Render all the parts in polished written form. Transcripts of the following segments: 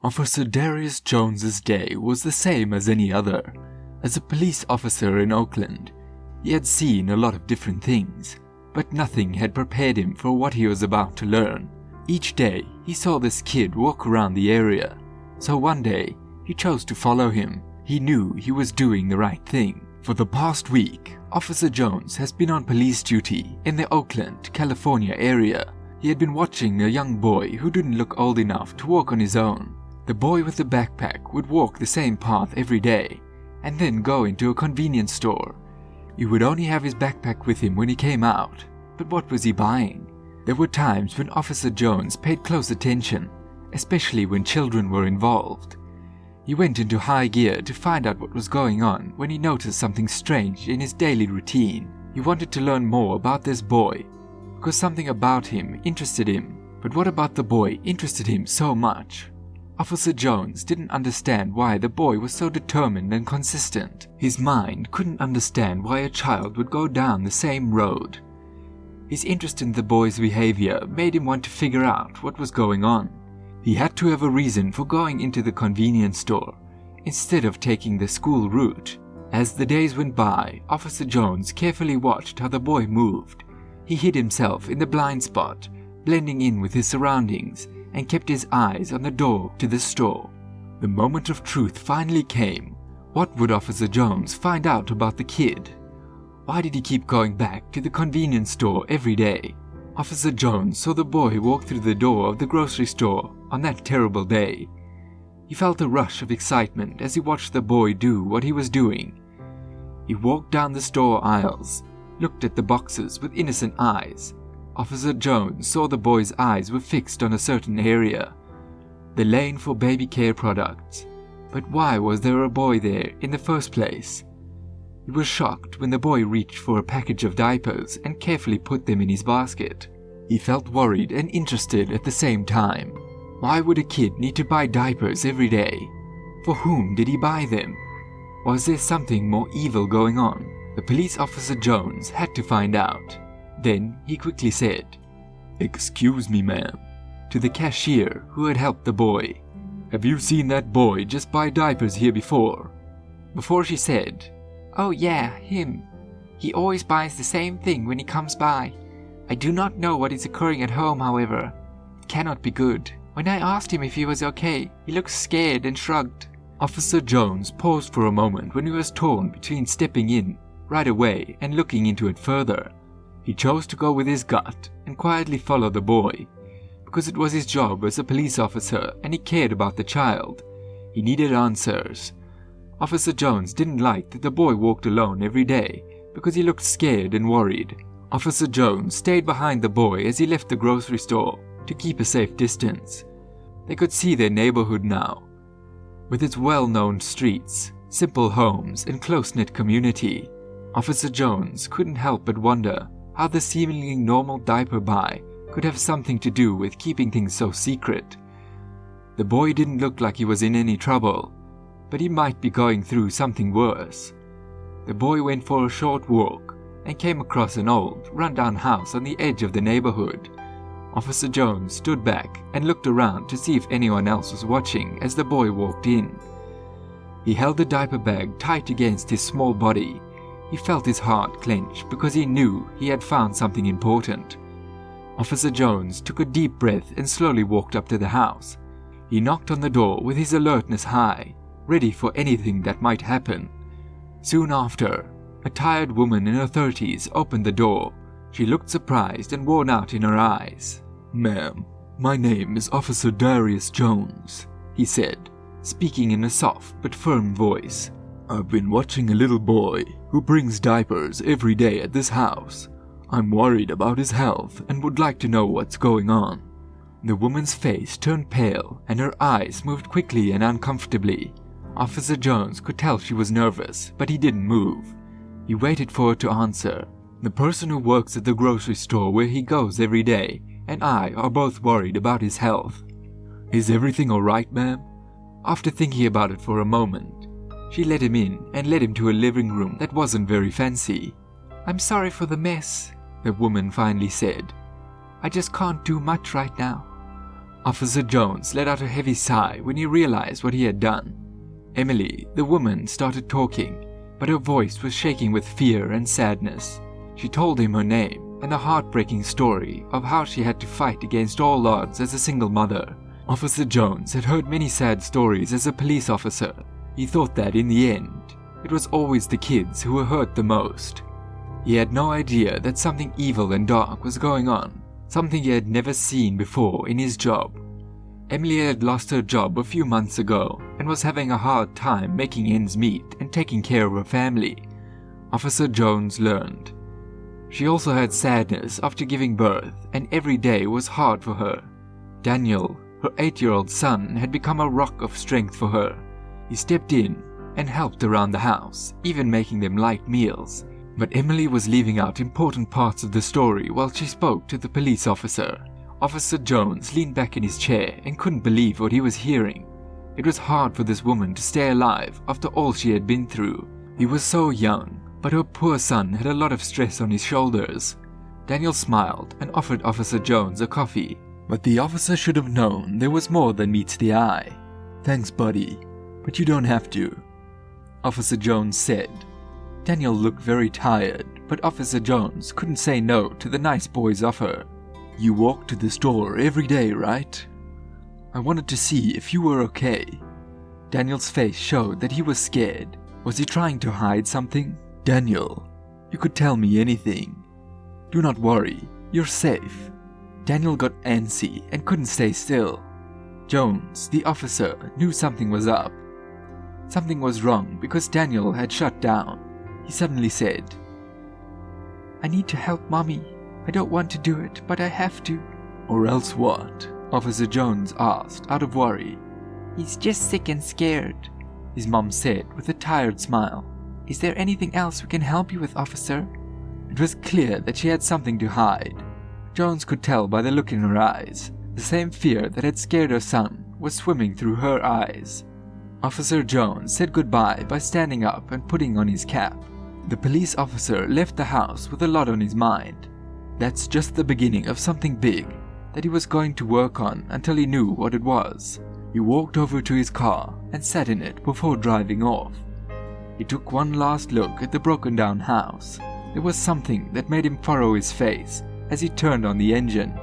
Officer Darius Jones's day was the same as any other. As a police officer in Oakland, he had seen a lot of different things, but nothing had prepared him for what he was about to learn. Each day, he saw this kid walk around the area, so one day, he chose to follow him. He knew he was doing the right thing. For the past week, Officer Jones has been on police duty in the Oakland, California area. He had been watching a young boy who didn't look old enough to walk on his own. The boy with the backpack would walk the same path every day, and then go into a convenience store. He would only have his backpack with him when he came out, but what was he buying? There were times when Officer Jones paid close attention, especially when children were involved. He went into high gear to find out what was going on when he noticed something strange in his daily routine. He wanted to learn more about this boy, because something about him interested him. But what about the boy interested him so much? Officer Jones didn't understand why the boy was so determined and consistent. His mind couldn't understand why a child would go down the same road. His interest in the boy's behavior made him want to figure out what was going on. He had to have a reason for going into the convenience store, instead of taking the school route. As the days went by, Officer Jones carefully watched how the boy moved. He hid himself in the blind spot, blending in with his surroundings, and kept his eyes on the door to the store. The moment of truth finally came. What would Officer Jones find out about the kid? Why did he keep going back to the convenience store every day? Officer Jones saw the boy walk through the door of the grocery store on that terrible day. He felt a rush of excitement as he watched the boy do what he was doing. He walked down the store aisles, looked at the boxes with innocent eyes. Officer Jones saw the boy's eyes were fixed on a certain area, the lane for baby care products. But why was there a boy there in the first place? He was shocked when the boy reached for a package of diapers and carefully put them in his basket. He felt worried and interested at the same time. Why would a kid need to buy diapers every day? For whom did he buy them? Was there something more evil going on? The police officer Jones had to find out. Then he quickly said, "Excuse me, ma'am," to the cashier who had helped the boy. "Have you seen that boy just buy diapers here before?" Before she said, "Oh yeah, him. He always buys the same thing when he comes by. I do not know what is occurring at home, however. It cannot be good. When I asked him if he was okay, he looked scared and shrugged." Officer Jones paused for a moment when he was torn between stepping in right away and looking into it further. He chose to go with his gut and quietly follow the boy, because it was his job as a police officer and he cared about the child. He needed answers. Officer Jones didn't like that the boy walked alone every day because he looked scared and worried. Officer Jones stayed behind the boy as he left the grocery store to keep a safe distance. They could see their neighborhood now, with its well-known streets, simple homes, and close-knit community. Officer Jones couldn't help but wonder how the seemingly normal diaper buy could have something to do with keeping things so secret. The boy didn't look like he was in any trouble, but he might be going through something worse. The boy went for a short walk and came across an old, run-down house on the edge of the neighborhood. Officer Jones stood back and looked around to see if anyone else was watching as the boy walked in. He held the diaper bag tight against his small body. He felt his heart clench because he knew he had found something important. Officer Jones took a deep breath and slowly walked up to the house. He knocked on the door with his alertness high, ready for anything that might happen. Soon after, a tired woman in her 30s opened the door. She looked surprised and worn out in her eyes. "Ma'am, my name is Officer Darius Jones," he said, speaking in a soft but firm voice. "I've been watching a little boy who brings diapers every day at this house. I'm worried about his health and would like to know what's going on." The woman's face turned pale and her eyes moved quickly and uncomfortably. Officer Jones could tell she was nervous, but he didn't move. He waited for her to answer. "The person who works at the grocery store where he goes every day and I are both worried about his health." "Is everything alright, ma'am?" After thinking about it for a moment, she let him in and led him to a living room that wasn't very fancy. "I'm sorry for the mess," the woman finally said. "I just can't do much right now." Officer Jones let out a heavy sigh when he realized what he had done. Emily, the woman, started talking, but her voice was shaking with fear and sadness. She told him her name and a heartbreaking story of how she had to fight against all odds as a single mother. Officer Jones had heard many sad stories as a police officer. He thought that in the end, it was always the kids who were hurt the most. He had no idea that something evil and dark was going on, something he had never seen before in his job. Emily had lost her job a few months ago and was having a hard time making ends meet and taking care of her family. Officer Jones learned. She also had sadness after giving birth, and every day was hard for her. Daniel, her 8-year-old son, had become a rock of strength for her. He stepped in and helped around the house, even making them light meals. But Emily was leaving out important parts of the story while she spoke to the police officer. Officer Jones leaned back in his chair and couldn't believe what he was hearing. It was hard for this woman to stay alive after all she had been through. He was so young, but her poor son had a lot of stress on his shoulders. Daniel smiled and offered Officer Jones a coffee, but the officer should have known there was more than meets the eye. "Thanks, buddy, but you don't have to," Officer Jones said. Daniel looked very tired, but Officer Jones couldn't say no to the nice boy's offer. "You walk to the store every day, right? I wanted to see if you were okay." Daniel's face showed that he was scared. Was he trying to hide something? "Daniel, you could tell me anything. Do not worry, you're safe." Daniel got antsy and couldn't stay still. Jones, the officer, knew something was up. Something was wrong because Daniel had shut down. He suddenly said, "I need to help Mommy. I don't want to do it, but I have to." "Or else what?" Officer Jones asked, out of worry. "He's just sick and scared," his mom said with a tired smile. "Is there anything else we can help you with, officer?" It was clear that she had something to hide. Jones could tell by the look in her eyes. The same fear that had scared her son was swimming through her eyes. Officer Jones said goodbye by standing up and putting on his cap. The police officer left the house with a lot on his mind. That's just the beginning of something big that he was going to work on until he knew what it was. He walked over to his car and sat in it before driving off. He took one last look at the broken down house. There was something that made him furrow his face as he turned on the engine.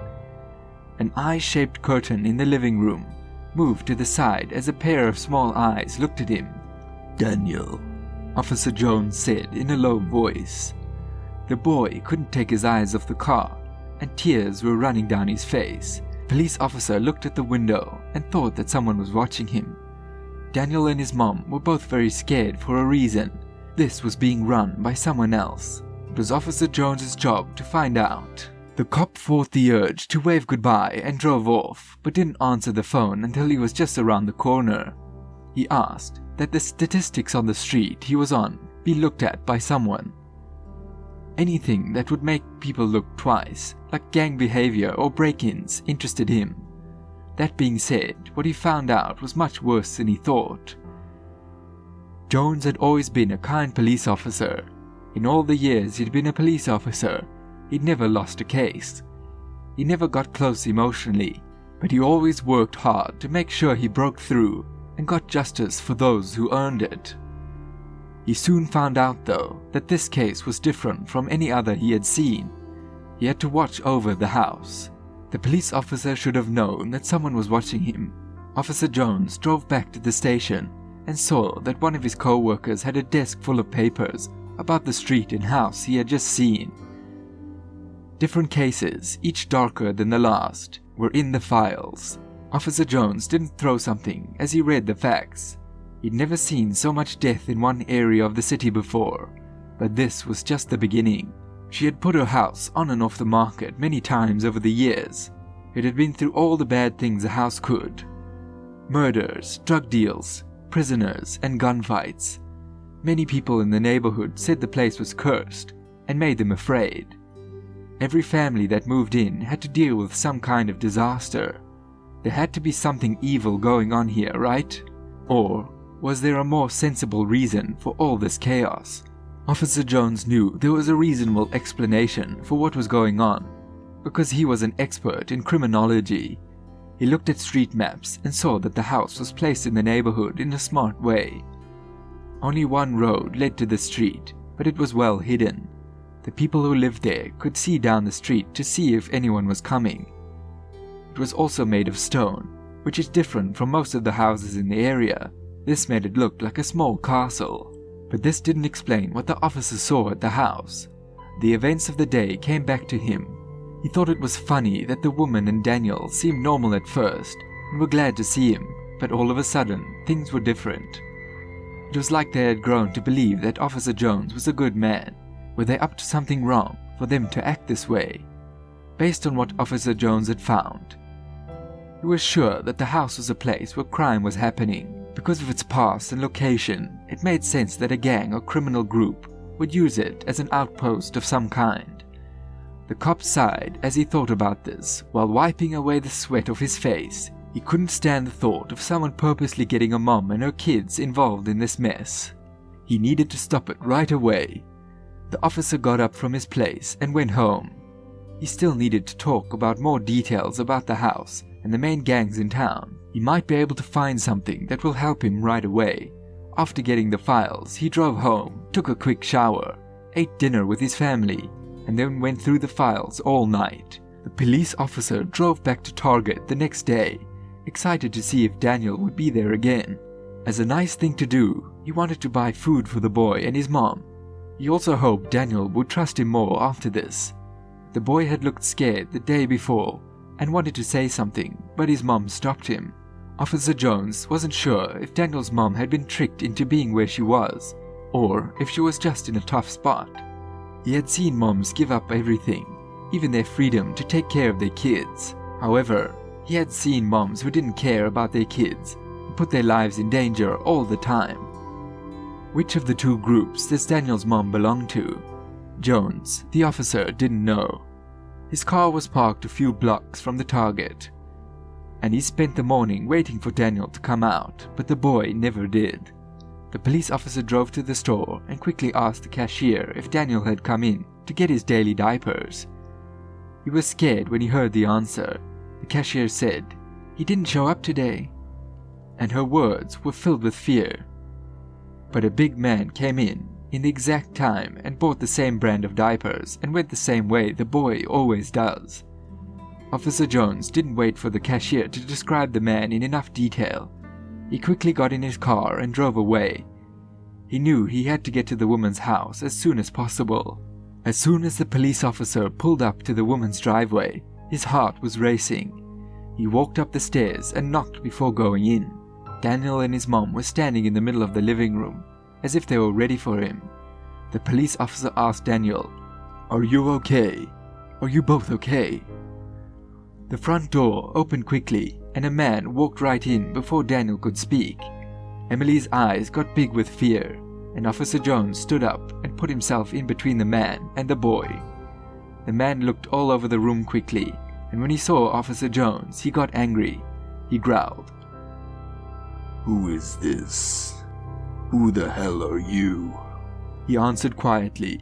An eye-shaped curtain in the living room moved to the side as a pair of small eyes looked at him. "Daniel," Officer Jones said in a low voice. The boy couldn't take his eyes off the car, and tears were running down his face. The police officer looked at the window and thought that someone was watching him. Daniel and his mom were both very scared for a reason. This was being run by someone else. It was Officer Jones's job to find out. The cop fought the urge to wave goodbye and drove off, but didn't answer the phone until he was just around the corner. He asked that the statistics on the street he was on be looked at by someone. Anything that would make people look twice, like gang behavior or break-ins, interested him. That being said, what he found out was much worse than he thought. Jones had always been a kind police officer. In all the years he'd been a police officer, he'd never lost a case. He never got close emotionally, but he always worked hard to make sure he broke through and got justice for those who earned it. He soon found out, though, that this case was different from any other he had seen. He had to watch over the house. The police officer should have known that someone was watching him. Officer Jones drove back to the station and saw that one of his co-workers had a desk full of papers about the street and house he had just seen. Different cases, each darker than the last, were in the files. Officer Jones didn't throw something as he read the facts. He'd never seen so much death in one area of the city before, but this was just the beginning. She had put her house on and off the market many times over the years. It had been through all the bad things a house could. Murders, drug deals, prisoners, and gunfights. Many people in the neighborhood said the place was cursed and made them afraid. Every family that moved in had to deal with some kind of disaster. There had to be something evil going on here, right? Or was there a more sensible reason for all this chaos? Officer Jones knew there was a reasonable explanation for what was going on, because he was an expert in criminology. He looked at street maps and saw that the house was placed in the neighborhood in a smart way. Only one road led to the street, but it was well hidden. The people who lived there could see down the street to see if anyone was coming. It was also made of stone, which is different from most of the houses in the area. This made it look like a small castle. But this didn't explain what the officer saw at the house. The events of the day came back to him. He thought it was funny that the woman and Daniel seemed normal at first and were glad to see him, but all of a sudden, things were different. It was like they had grown to believe that Officer Jones was a good man. Were they up to something wrong for them to act this way? Based on what Officer Jones had found, he was sure that the house was a place where crime was happening. Because of its past and location, it made sense that a gang or criminal group would use it as an outpost of some kind. The cop sighed as he thought about this, while wiping away the sweat off his face. He couldn't stand the thought of someone purposely getting a mom and her kids involved in this mess. He needed to stop it right away. The officer got up from his place and went home. He still needed to talk about more details about the house and the main gangs in town. He might be able to find something that will help him right away. After getting the files, he drove home, took a quick shower, ate dinner with his family, and then went through the files all night. The police officer drove back to Target the next day, excited to see if Daniel would be there again. As a nice thing to do, he wanted to buy food for the boy and his mom. He also hoped Daniel would trust him more after this. The boy had looked scared the day before and wanted to say something, but his mom stopped him. Officer Jones wasn't sure if Daniel's mom had been tricked into being where she was, or if she was just in a tough spot. He had seen moms give up everything, even their freedom to take care of their kids. However, he had seen moms who didn't care about their kids and put their lives in danger all the time. Which of the two groups does Daniel's mom belong to? Jones, the officer, didn't know. His car was parked a few blocks from the target, and he spent the morning waiting for Daniel to come out, but the boy never did. The police officer drove to the store and quickly asked the cashier if Daniel had come in to get his daily diapers. He was scared when he heard the answer. The cashier said, "He didn't show up today," and her words were filled with fear. But a big man came in the exact time and bought the same brand of diapers and went the same way the boy always does. Officer Jones didn't wait for the cashier to describe the man in enough detail. He quickly got in his car and drove away. He knew he had to get to the woman's house as soon as possible. As soon as the police officer pulled up to the woman's driveway, his heart was racing. He walked up the stairs and knocked before going in. Daniel and his mom were standing in the middle of the living room, as if they were ready for him. The police officer asked Daniel, "Are you okay? Are you both okay?" The front door opened quickly, and a man walked right in before Daniel could speak. Emily's eyes got big with fear, and Officer Jones stood up and put himself in between the man and the boy. The man looked all over the room quickly, and when he saw Officer Jones, he got angry. He growled, "Who is this? Who the hell are you?" He answered quietly,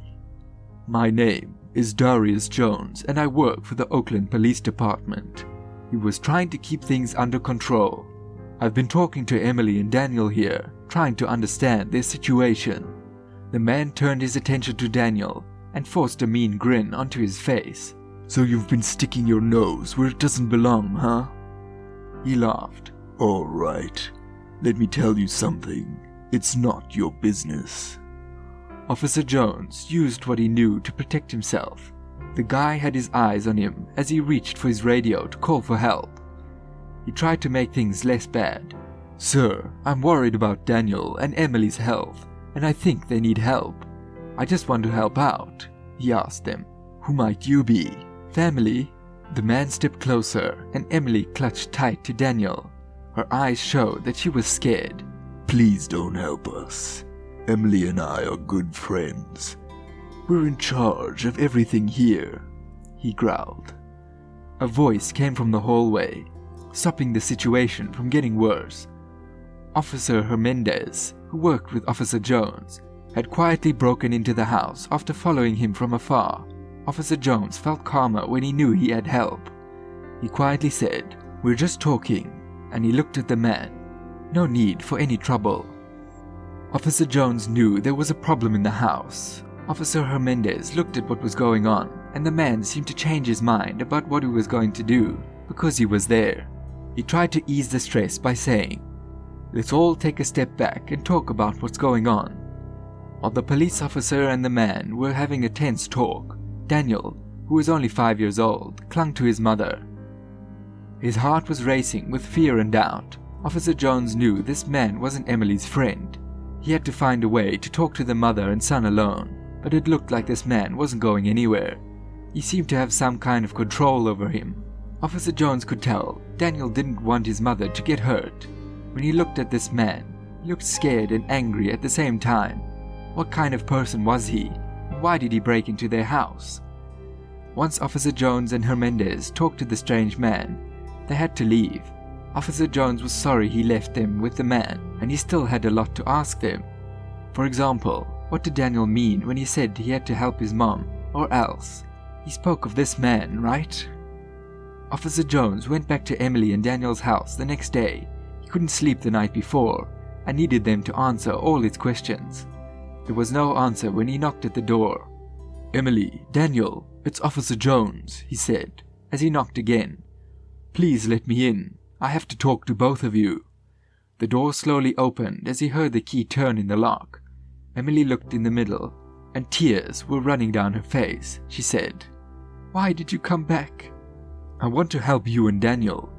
"My name is Darius Jones, and I work for the Oakland Police Department." He was trying to keep things under control. "I've been talking to Emily and Daniel here, trying to understand their situation." The man turned his attention to Daniel and forced a mean grin onto his face. "So you've been sticking your nose where it doesn't belong, huh?" He laughed. "All right. Let me tell you something. It's not your business." Officer Jones used what he knew to protect himself. The guy had his eyes on him as he reached for his radio to call for help. He tried to make things less bad. "Sir, I'm worried about Daniel and Emily's health, and I think they need help. I just want to help out." He asked them, "Who might you be? Family?" The man stepped closer, and Emily clutched tight to Daniel. Her eyes showed that she was scared. "Please don't help us. Emily and I are good friends. We're in charge of everything here," he growled. A voice came from the hallway, stopping the situation from getting worse. Officer Hernandez, who worked with Officer Jones, had quietly broken into the house after following him from afar. Officer Jones felt calmer when he knew he had help. He quietly said, "We're just talking," and he looked at the man. "No need for any trouble." Officer Jones knew there was a problem in the house. Officer Hernandez looked at what was going on, and the man seemed to change his mind about what he was going to do because he was there. He tried to ease the stress by saying, "Let's all take a step back and talk about what's going on." While the police officer and the man were having a tense talk, Daniel, who was only 5 years old, clung to his mother. His heart was racing with fear and doubt. Officer Jones knew this man wasn't Emily's friend. He had to find a way to talk to the mother and son alone, but it looked like this man wasn't going anywhere. He seemed to have some kind of control over him. Officer Jones could tell Daniel didn't want his mother to get hurt. When he looked at this man, he looked scared and angry at the same time. What kind of person was he? Why did he break into their house? Once Officer Jones and Hernandez talked to the strange man, they had to leave. Officer Jones was sorry he left them with the man, and he still had a lot to ask them. For example, what did Daniel mean when he said he had to help his mom, or else? He spoke of this man, right? Officer Jones went back to Emily and Daniel's house the next day. He couldn't sleep the night before, and needed them to answer all his questions. There was no answer when he knocked at the door. "Emily, Daniel, it's Officer Jones," he said, as he knocked again. "Please let me in. I have to talk to both of you." The door slowly opened as he heard the key turn in the lock. Emily looked in the middle, and tears were running down her face. She said, "Why did you come back?" "I want to help you and Daniel,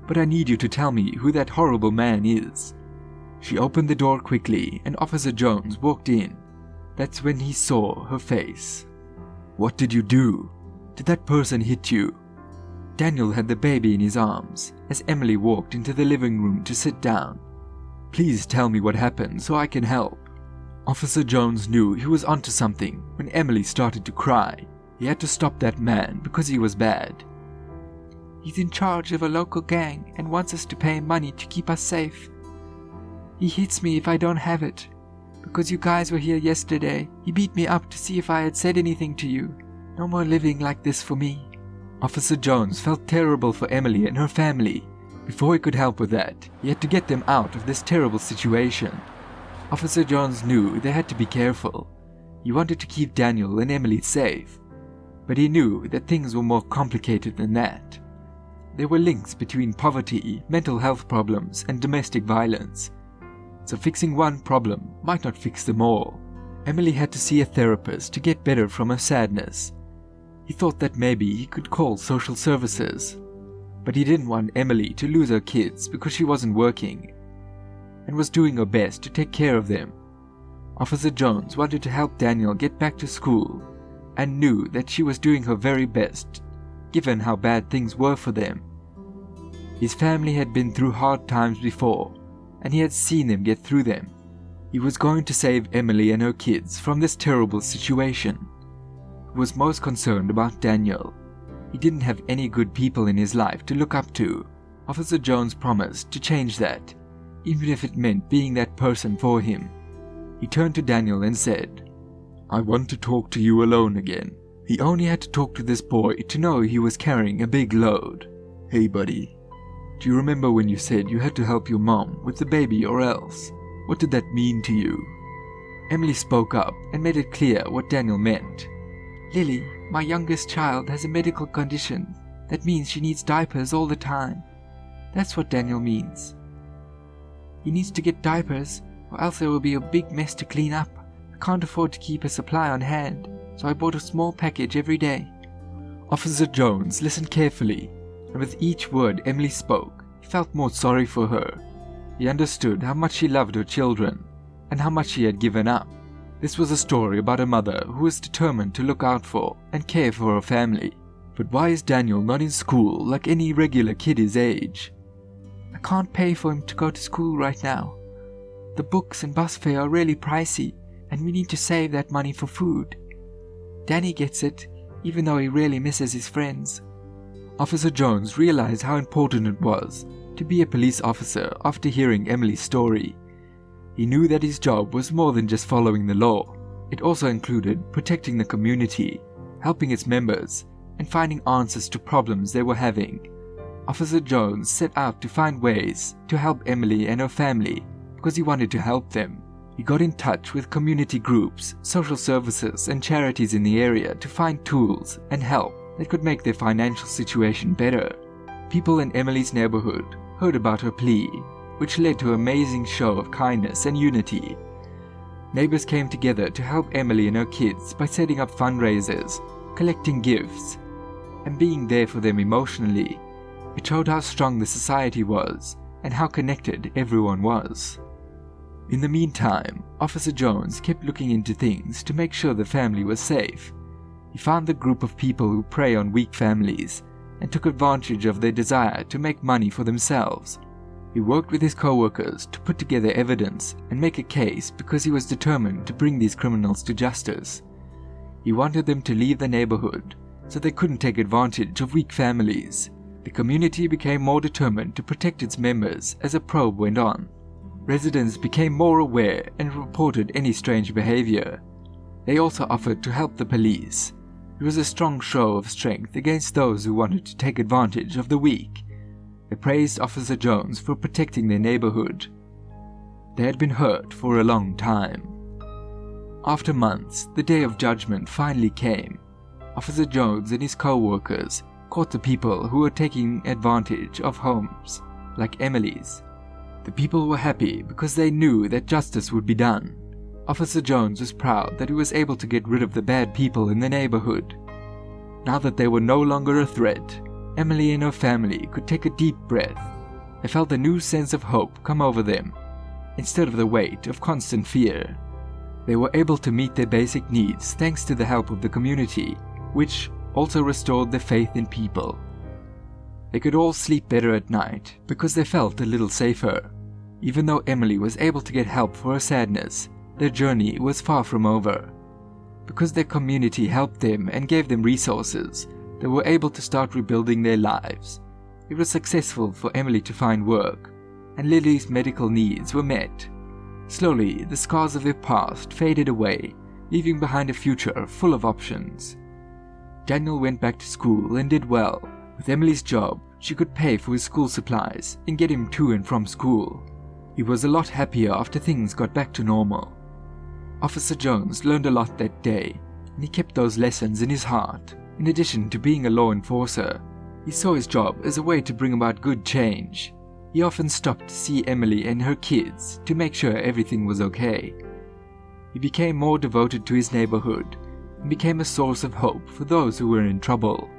but I need you to tell me who that horrible man is." She opened the door quickly, and Officer Jones walked in. That's when he saw her face. "What did you do? Did that person hit you?" Daniel had the baby in his arms as Emily walked into the living room to sit down. "Please tell me what happened so I can help." Officer Jones knew he was onto something when Emily started to cry. He had to stop that man because he was bad. "He's in charge of a local gang and wants us to pay him money to keep us safe. He hits me if I don't have it. Because you guys were here yesterday, he beat me up to see if I had said anything to you. No more living like this for me." Officer Jones felt terrible for Emily and her family. Before he could help with that, he had to get them out of this terrible situation. Officer Jones knew they had to be careful. He wanted to keep Daniel and Emily safe. But he knew that things were more complicated than that. There were links between poverty, mental health problems, and domestic violence. So fixing one problem might not fix them all. Emily had to see a therapist to get better from her sadness. He thought that maybe he could call social services. But he didn't want Emily to lose her kids because she wasn't working, and was doing her best to take care of them. Officer Jones wanted to help Daniel get back to school, and knew that she was doing her very best, given how bad things were for them. His family had been through hard times before, and he had seen them get through them. He was going to save Emily and her kids from this terrible situation. He was most concerned about Daniel. He didn't have any good people in his life to look up to. Officer Jones promised to change that, even if it meant being that person for him. He turned to Daniel and said, "I want to talk to you alone again." He only had to talk to this boy to know he was carrying a big load. "Hey buddy, do you remember when you said you had to help your mom with the baby or else? What did that mean to you?" Emily spoke up and made it clear what Daniel meant. "Lily, my youngest child, has a medical condition. That means she needs diapers all the time. That's what Daniel means. He needs to get diapers, or else there will be a big mess to clean up. I can't afford to keep a supply on hand, so I bought a small package every day." Officer Jones listened carefully, and with each word Emily spoke, he felt more sorry for her. He understood how much she loved her children, and how much she had given up. This was a story about a mother who was determined to look out for and care for her family. But why is Daniel not in school like any regular kid his age? "I can't pay for him to go to school right now. The books and bus fare are really pricey, and we need to save that money for food. Danny gets it, even though he really misses his friends." Officer Jones realized how important it was to be a police officer after hearing Emily's story. He knew that his job was more than just following the law. It also included protecting the community, helping its members, and finding answers to problems they were having. Officer Jones set out to find ways to help Emily and her family because he wanted to help them. He got in touch with community groups, social services, and charities in the area to find tools and help that could make their financial situation better. People in Emily's neighborhood heard about her plea, which led to an amazing show of kindness and unity. Neighbors came together to help Emily and her kids by setting up fundraisers, collecting gifts, and being there for them emotionally. It showed how strong the society was and how connected everyone was. In the meantime, Officer Jones kept looking into things to make sure the family was safe. He found the group of people who prey on weak families and took advantage of their desire to make money for themselves. He worked with his co-workers to put together evidence and make a case because he was determined to bring these criminals to justice. He wanted them to leave the neighborhood so they couldn't take advantage of weak families. The community became more determined to protect its members as a probe went on. Residents became more aware and reported any strange behavior. They also offered to help the police. It was a strong show of strength against those who wanted to take advantage of the weak. They praised Officer Jones for protecting their neighborhood. They had been hurt for a long time. After months, the day of judgment finally came. Officer Jones and his co-workers caught the people who were taking advantage of homes, like Emily's. The people were happy because they knew that justice would be done. Officer Jones was proud that he was able to get rid of the bad people in the neighborhood. Now that they were no longer a threat, Emily and her family could take a deep breath. They felt a new sense of hope come over them, instead of the weight of constant fear. They were able to meet their basic needs thanks to the help of the community, which also restored their faith in people. They could all sleep better at night because they felt a little safer. Even though Emily was able to get help for her sadness, their journey was far from over. Because their community helped them and gave them resources, they were able to start rebuilding their lives. It was successful for Emily to find work, and Lily's medical needs were met. Slowly, the scars of their past faded away, leaving behind a future full of options. Daniel went back to school and did well. With Emily's job, she could pay for his school supplies and get him to and from school. He was a lot happier after things got back to normal. Officer Jones learned a lot that day, and he kept those lessons in his heart. In addition to being a law enforcer, he saw his job as a way to bring about good change. He often stopped to see Emily and her kids to make sure everything was okay. He became more devoted to his neighborhood and became a source of hope for those who were in trouble.